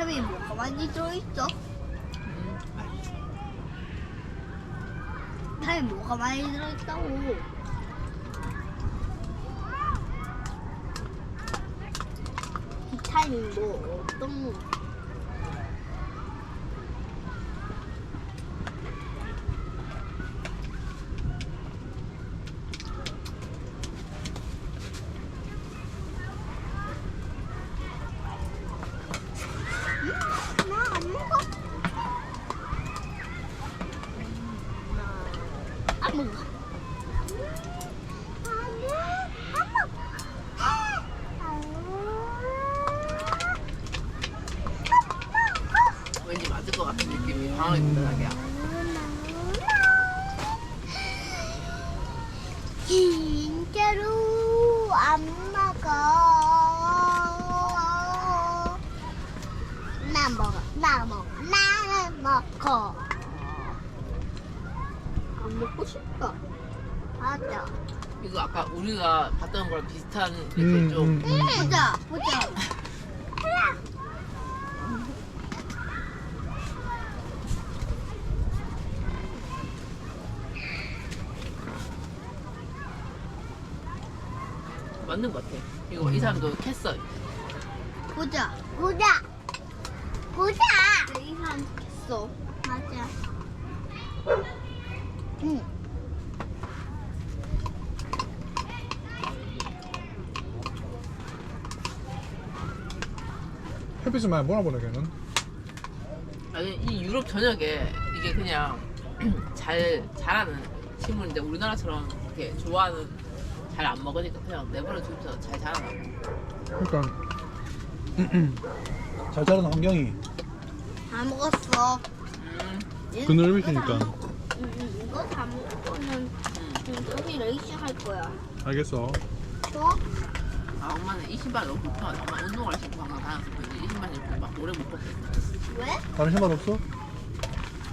햄이 뭐가 많이 들어있어? 햄이 뭐가 많이 들어있다고? 비타민 뭐 어떤 거? 나 안 먹어. 안 먹어. 왠지 맞을 것 같은 느낌이 강하게 든다 자기야. 진짜로 안 먹어. 나 먹어. 나 먹어. 안 먹고 싶다. 맞아. 이거 아까 우리가 봤던 거랑 비슷한 이렇게 좀 보자. 맞는 것 같아. 이거 이 사람도 캤어. 보자. 이 사람 했어. 맞아. 응. 햇빛을 많이 보나 보네 걔는. 아니 이 유럽 전역에 이게 그냥 잘하는 식물인데 우리나라처럼 이렇게 좋아하는 잘 안 먹으니까 그냥 내버려 두면서 잘 자라나. 그러니까 잘 자라는 환경이 다 먹었어. 그늘을 밑이니까. 이거 다 먹고는 저기 레이싱 할 거야. 알겠어. 또? 아 엄마는 이 신발 너무 불편하다. 엄마 운동화를 신고 항상 다녔었는데 이 신발 신고 막 오래 못 걷겠어. 왜? 다른 신발 없어?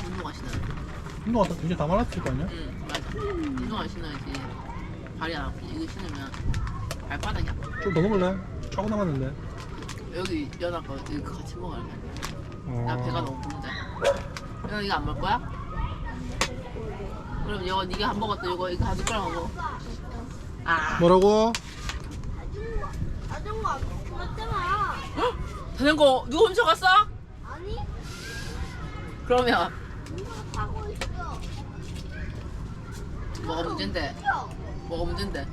운동화 신어야 돼. 운동화 이제 다 말랐을 거 아니야? 응 맞아. 운동화 신어야지 발이 안 아프지. 이거 신으면 발바닥이 아파. 좀 더 먹을래? 조금 남았는데. 여기 연아 거 이거 같이 먹어야 돼. 어. 나 배가 너무 부른데. 연아 이거 안 먹을 거야? 그럼 이거 네가 안 먹었던 이거 한 숟가락 먹어. 아. 뭐라고? 자전거 안 맞잖아. 자전거 누가 훔쳐갔어? 아니? 그러면 누가 타고 있어. 뭐가 문제인데? 뭐가 문제인데?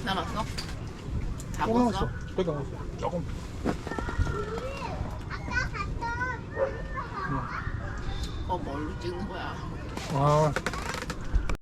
남았어? 다 조금 먹었어? 남았어. 거의 다 먹었어. 조금. 뭘로 찍는 거야? 아